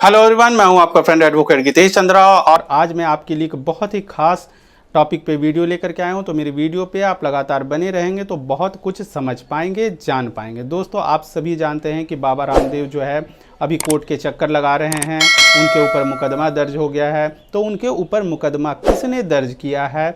Hello everyone, मैं हूं आपका फ्रेंड एडवोकेट गीतेश चंद्रा और आज मैं आपके लिए एक बहुत ही खास टॉपिक पे वीडियो लेकर के आया हूं। तो मेरी वीडियो पे आप लगातार बने रहेंगे तो बहुत कुछ समझ पाएंगे, जान पाएंगे। दोस्तों, आप सभी जानते हैं कि बाबा रामदेव जो है अभी कोर्ट के चक्कर लगा रहे हैं। उनके ऊपर मुकदमा दर्ज हो गया है। तो उनके ऊपर मुकदमा किसने दर्ज किया है,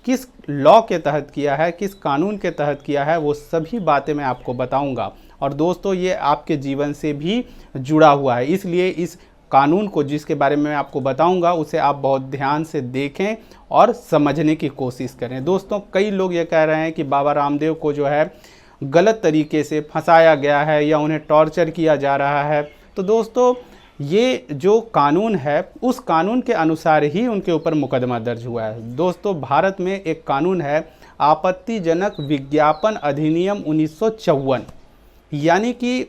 किस लॉ के तहत किया है, किस कानून के तहत किया है, वो सभी बातें मैं आपको बताऊंगा। और दोस्तों, ये आपके जीवन से भी जुड़ा हुआ है, इसलिए इस कानून को जिसके बारे में मैं आपको बताऊंगा उसे आप बहुत ध्यान से देखें और समझने की कोशिश करें। दोस्तों, कई लोग ये कह रहे हैं कि बाबा रामदेव को जो है गलत तरीके से फंसाया गया है या उन्हें टॉर्चर किया जा रहा है। तो दोस्तों, ये जो कानून है उस कानून के अनुसार ही उनके ऊपर मुकदमा दर्ज हुआ है। दोस्तों, भारत में एक कानून है आपत्तिजनक विज्ञापन अधिनियम 1954। यानी कि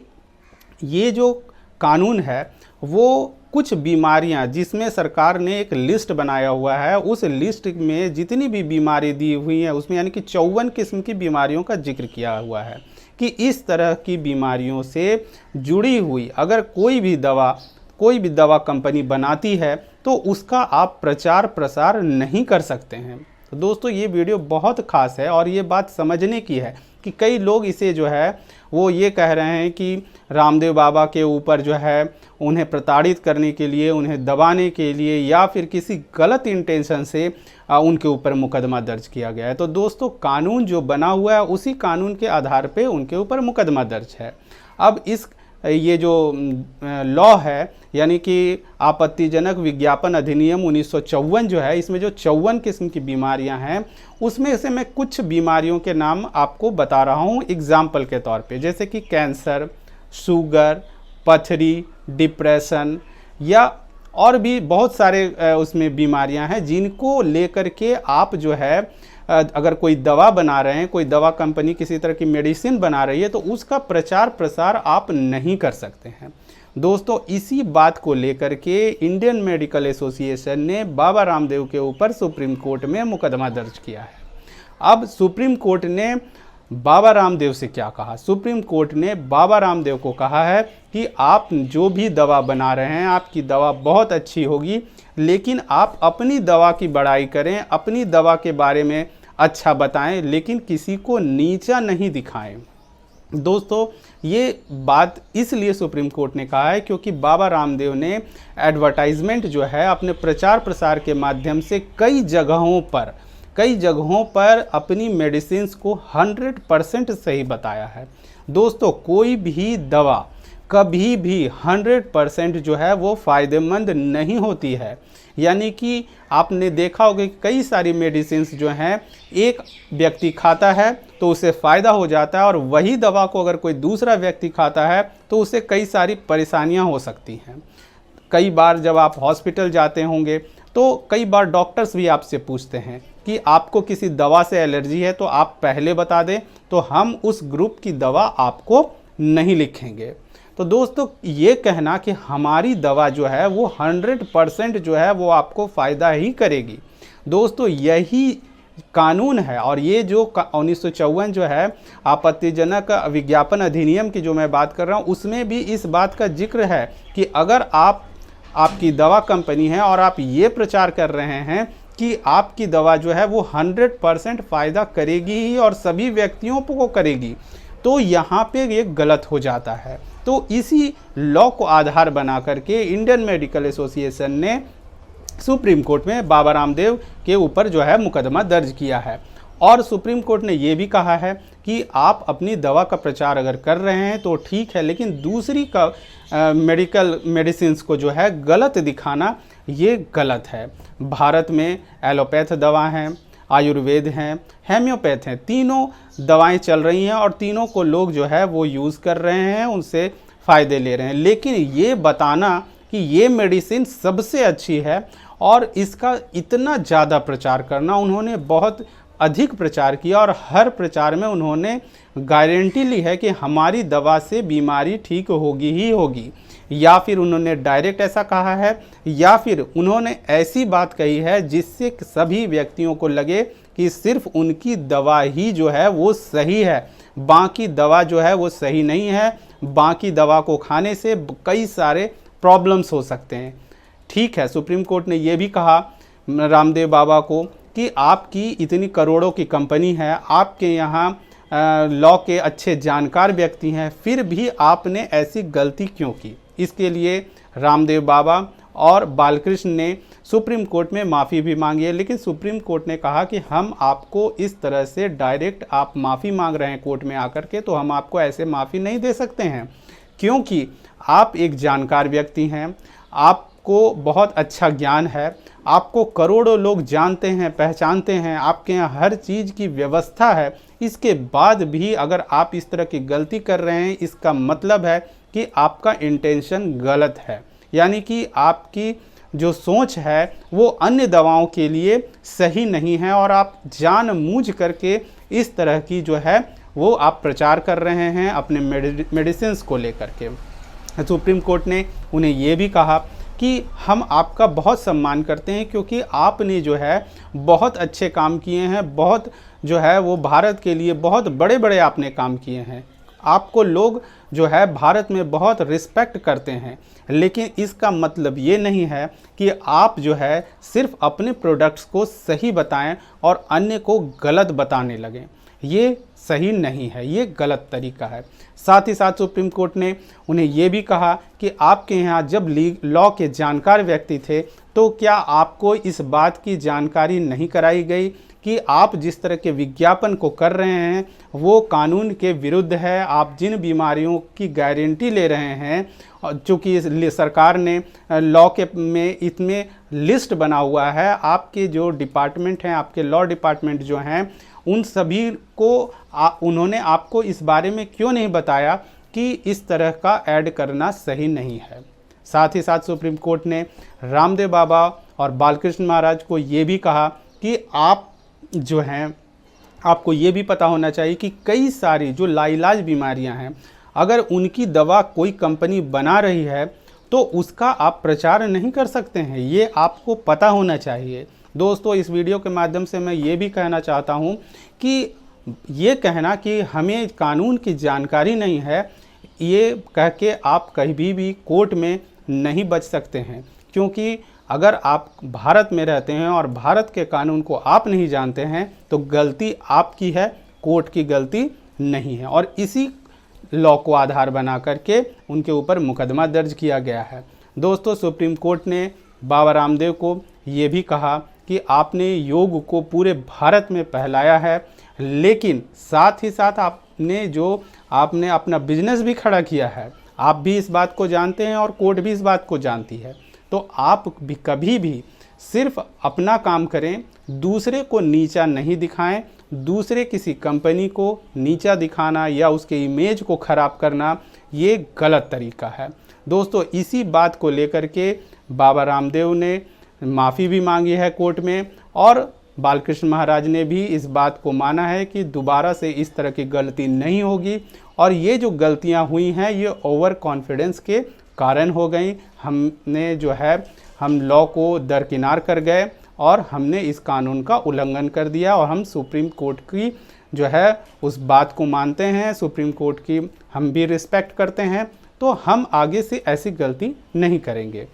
ये जो कानून है वो कुछ बीमारियां, जिसमें सरकार ने एक लिस्ट बनाया हुआ है, उस लिस्ट में जितनी भी बीमारी दी हुई है उसमें यानी कि 54 किस्म की बीमारियों का जिक्र किया हुआ है कि इस तरह की बीमारियों से जुड़ी हुई अगर कोई भी दवा कंपनी बनाती है तो उसका आप प्रचार प्रसार नहीं कर सकते हैं। तो दोस्तों, ये वीडियो बहुत खास है और ये बात समझने की है कि कई लोग इसे जो है वो ये कह रहे हैं कि रामदेव बाबा के ऊपर जो है उन्हें प्रताड़ित करने के लिए, उन्हें दबाने के लिए या फिर किसी गलत इंटेंशन से उनके ऊपर मुकदमा दर्ज किया गया है। तो दोस्तों, कानून जो बना हुआ है उसी कानून के आधार पे उनके ऊपर मुकदमा दर्ज है। अब ये जो लॉ है यानी कि आपत्तिजनक विज्ञापन अधिनियम 1954 जो है, इसमें जो 54 किस्म की बीमारियां हैं उसमें से मैं कुछ बीमारियों के नाम आपको बता रहा हूं एग्जाम्पल के तौर पे, जैसे कि कैंसर, शुगर, पथरी, डिप्रेशन या और भी बहुत सारे उसमें बीमारियां हैं जिनको लेकर के आप जो है अगर कोई दवा बना रहे हैं, कोई दवा कंपनी किसी तरह की मेडिसिन बना रही है तो उसका प्रचार प्रसार आप नहीं कर सकते हैं। दोस्तों, इसी बात को लेकर के इंडियन मेडिकल एसोसिएशन ने बाबा रामदेव के ऊपर सुप्रीम कोर्ट में मुकदमा दर्ज किया है। अब सुप्रीम कोर्ट ने बाबा रामदेव से क्या कहा? सुप्रीम कोर्ट ने बाबा रामदेव को कहा है कि आप जो भी दवा बना रहे हैं, आपकी दवा बहुत अच्छी होगी, लेकिन आप अपनी दवा की बड़ाई करें, अपनी दवा के बारे में अच्छा बताएं, लेकिन किसी को नीचा नहीं दिखाएं। दोस्तों, ये बात इसलिए सुप्रीम कोर्ट ने कहा है क्योंकि बाबा रामदेव ने एडवर्टाइजमेंट जो है अपने प्रचार प्रसार के माध्यम से कई जगहों पर अपनी मेडिसिन्स को 100% सही बताया है। दोस्तों, कोई भी दवा कभी भी 100% जो है वो फ़ायदेमंद नहीं होती है। यानी कि आपने देखा होगा कि कई सारी मेडिसिन्स जो हैं एक व्यक्ति खाता है तो उसे फ़ायदा हो जाता है और वही दवा को अगर कोई दूसरा व्यक्ति खाता है तो उसे कई सारी परेशानियां हो सकती हैं। कई बार जब आप हॉस्पिटल जाते होंगे तो कई बार डॉक्टर्स भी आपसे पूछते हैं कि आपको किसी दवा से एलर्जी है तो आप पहले बता दें तो हम उस ग्रुप की दवा आपको नहीं लिखेंगे। तो दोस्तों, ये कहना कि हमारी दवा जो है वो 100% जो है वो आपको फ़ायदा ही करेगी, दोस्तों यही कानून है। और ये जो 1954 जो है आपत्तिजनक विज्ञापन अधिनियम की जो मैं बात कर रहा हूँ उसमें भी इस बात का जिक्र है कि अगर आपकी दवा कंपनी है और आप ये प्रचार कर रहे हैं कि आपकी दवा जो है वो 100% फ़ायदा करेगी ही और सभी व्यक्तियों को करेगी, तो यहाँ पे ये गलत हो जाता है। तो इसी लॉ को आधार बना करके इंडियन मेडिकल एसोसिएशन ने सुप्रीम कोर्ट में बाबा रामदेव के ऊपर जो है मुकदमा दर्ज किया है। और सुप्रीम कोर्ट ने ये भी कहा है कि आप अपनी दवा का प्रचार अगर कर रहे हैं तो ठीक है, लेकिन दूसरी का मेडिकल मेडिसिन्स को जो है गलत दिखाना ये गलत है। भारत में एलोपैथ दवा हैं, आयुर्वेद हैं, हेम्योपैथ हैं, तीनों दवाएं चल रही हैं और तीनों को लोग जो है वो यूज़ कर रहे हैं, उनसे फ़ायदे ले रहे हैं। लेकिन ये बताना कि ये मेडिसिन सबसे अच्छी है और इसका इतना ज़्यादा प्रचार करना, उन्होंने बहुत अधिक प्रचार किया और हर प्रचार में उन्होंने गारंटी ली है कि हमारी दवा से बीमारी ठीक होगी ही होगी, या फिर उन्होंने डायरेक्ट ऐसा कहा है या फिर उन्होंने ऐसी बात कही है जिससे सभी व्यक्तियों को लगे कि सिर्फ उनकी दवा ही जो है वो सही है, बाकी दवा जो है वो सही नहीं है, बाकी दवा को खाने से कई सारे प्रॉब्लम्स हो सकते हैं। ठीक है, सुप्रीम कोर्ट ने ये भी कहा रामदेव बाबा को कि आपकी इतनी करोड़ों की कंपनी है, आपके यहाँ लॉ के अच्छे जानकार व्यक्ति हैं, फिर भी आपने ऐसी गलती क्यों की। इसके लिए रामदेव बाबा और बालकृष्ण ने सुप्रीम कोर्ट में माफ़ी भी मांगी है, लेकिन सुप्रीम कोर्ट ने कहा कि हम आपको इस तरह से डायरेक्ट आप माफ़ी मांग रहे हैं कोर्ट में आकर के, तो हम आपको ऐसे माफ़ी नहीं दे सकते हैं, क्योंकि आप एक जानकार व्यक्ति हैं, आपको बहुत अच्छा ज्ञान है, आपको करोड़ों लोग जानते हैं, पहचानते हैं, आपके यहाँ हर चीज़ की व्यवस्था है। इसके बाद भी अगर आप इस तरह की गलती कर रहे हैं, इसका मतलब है कि आपका इंटेंशन गलत है, यानी कि आपकी जो सोच है वो अन्य दवाओं के लिए सही नहीं है और आप जानबूझ करके इस तरह की जो है वो आप प्रचार कर रहे हैं अपने मेडिसिन्स को लेकर के। सुप्रीम कोर्ट ने उन्हें ये भी कहा कि हम आपका बहुत सम्मान करते हैं, क्योंकि आपने जो है बहुत अच्छे काम किए हैं, बहुत जो है वो भारत के लिए बहुत बड़े बड़े आपने काम किए हैं, आपको लोग जो है भारत में बहुत रिस्पेक्ट करते हैं, लेकिन इसका मतलब ये नहीं है कि आप जो है सिर्फ अपने प्रोडक्ट्स को सही बताएं और अन्य को गलत बताने लगें। ये सही नहीं है, ये गलत तरीका है। साथ ही साथ सुप्रीम कोर्ट ने उन्हें ये भी कहा कि आपके यहाँ जब लॉ के जानकार व्यक्ति थे तो क्या आपको इस बात की जानकारी नहीं कराई गई कि आप जिस तरह के विज्ञापन को कर रहे हैं वो कानून के विरुद्ध है। आप जिन बीमारियों की गारंटी ले रहे हैं, चूँकि सरकार ने लॉ के में इसमें लिस्ट बना हुआ है, आपके जो डिपार्टमेंट हैं, आपके लॉ डिपार्टमेंट जो हैं, उन सभी को उन्होंने आपको इस बारे में क्यों नहीं बताया कि इस तरह का ऐड करना सही नहीं है। साथ ही साथ सुप्रीम कोर्ट ने रामदेव बाबा और बालकृष्ण महाराज को ये भी कहा कि आप जो हैं, आपको ये भी पता होना चाहिए कि कई सारी जो लाइलाज बीमारियां हैं, अगर उनकी दवा कोई कंपनी बना रही है तो उसका आप प्रचार नहीं कर सकते हैं, ये आपको पता होना चाहिए। दोस्तों, इस वीडियो के माध्यम से मैं ये भी कहना चाहता हूँ कि ये कहना कि हमें कानून की जानकारी नहीं है, ये कह के आप कहीं भी कोर्ट में नहीं बच सकते हैं, क्योंकि अगर आप भारत में रहते हैं और भारत के कानून को आप नहीं जानते हैं तो गलती आपकी है, कोर्ट की गलती नहीं है। और इसी लॉ को आधार बना करके उनके ऊपर मुकदमा दर्ज किया गया है। दोस्तों, सुप्रीम कोर्ट ने बाबा रामदेव को ये भी कहा कि आपने योग को पूरे भारत में फैलाया है, लेकिन साथ ही साथ आपने अपना बिजनेस भी खड़ा किया है। आप भी इस बात को जानते हैं और कोर्ट भी इस बात को जानती है। तो आप भी कभी भी सिर्फ अपना काम करें, दूसरे को नीचा नहीं दिखाएं। दूसरे किसी कंपनी को नीचा दिखाना या उसके इमेज को ख़राब करना ये गलत तरीका है। दोस्तों, इसी बात को लेकर के बाबा रामदेव ने माफ़ी भी मांगी है कोर्ट में और बालकृष्ण महाराज ने भी इस बात को माना है कि दोबारा से इस तरह की गलती नहीं होगी और ये जो गलतियां हुई हैं ये ओवर कॉन्फिडेंस के कारण हो गई। हमने जो है हम लॉ को दरकिनार कर गए और हमने इस कानून का उल्लंघन कर दिया और हम सुप्रीम कोर्ट की जो है उस बात को मानते हैं, सुप्रीम कोर्ट की हम भी रिस्पेक्ट करते हैं, तो हम आगे से ऐसी गलती नहीं करेंगे।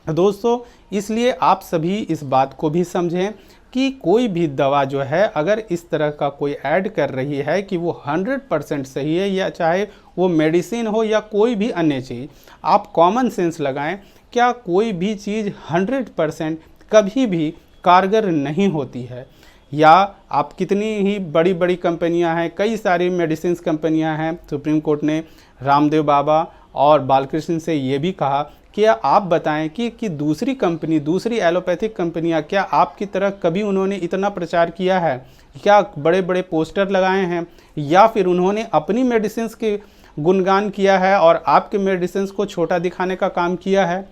दोस्तों, इसलिए आप सभी इस बात को भी समझें कि कोई भी दवा जो है अगर इस तरह का कोई ऐड कर रही है कि वो 100% सही है, या चाहे वो मेडिसिन हो या कोई भी अन्य चीज़, आप कॉमन सेंस लगाएं। क्या कोई भी चीज़ 100% कभी भी कारगर नहीं होती है? या आप कितनी ही बड़ी बड़ी कंपनियां हैं, कई सारी मेडिसिन कंपनियां हैं। सुप्रीम कोर्ट ने रामदेव बाबा और बालकृष्ण से ये भी कहा कि आप बताएं कि दूसरी कंपनी, दूसरी एलोपैथिक कंपनियां क्या आपकी तरह कभी उन्होंने इतना प्रचार किया है? क्या बड़े बड़े पोस्टर लगाए हैं या फिर उन्होंने अपनी मेडिसिन के गुणगान किया है और आपके मेडिसिन को छोटा दिखाने का काम किया है?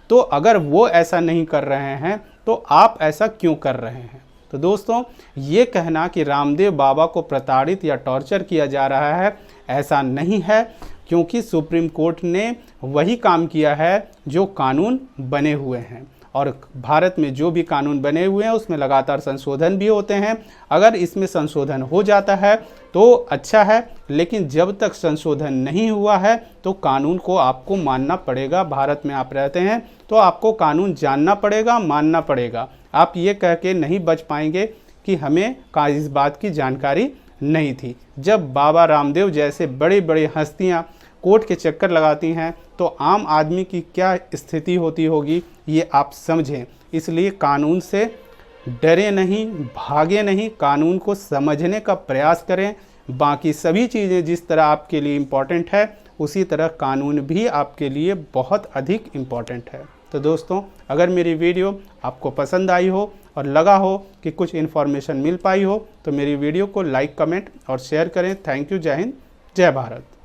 तो अगर वो ऐसा नहीं कर रहे हैं तो आप ऐसा क्यों कर रहे हैं? तो दोस्तों, ये कहना कि रामदेव बाबा को प्रताड़ित या टॉर्चर किया जा रहा है, ऐसा नहीं है, क्योंकि सुप्रीम कोर्ट ने वही काम किया है जो कानून बने हुए हैं और भारत में जो भी कानून बने हुए हैं उसमें लगातार संशोधन भी होते हैं। अगर इसमें संशोधन हो जाता है तो अच्छा है, लेकिन जब तक संशोधन नहीं हुआ है तो कानून को आपको मानना पड़ेगा। भारत में आप रहते हैं तो आपको कानून जानना पड़ेगा, मानना पड़ेगा। आप ये कह के नहीं बच पाएंगे कि हमें इस बात की जानकारी नहीं थी। जब बाबा रामदेव जैसे बड़ी बड़ी हस्तियां कोर्ट के चक्कर लगाती हैं तो आम आदमी की क्या स्थिति होती होगी ये आप समझें। इसलिए कानून से डरे नहीं, भागे नहीं, कानून को समझने का प्रयास करें। बाकी सभी चीज़ें जिस तरह आपके लिए इम्पॉर्टेंट है उसी तरह कानून भी आपके लिए बहुत अधिक इम्पॉर्टेंट है। तो दोस्तों, अगर मेरी वीडियो आपको पसंद आई हो और लगा हो कि कुछ इन्फॉर्मेशन मिल पाई हो तो मेरी वीडियो को लाइक, कमेंट और शेयर करें। Thank you. जय हिंद, जय भारत।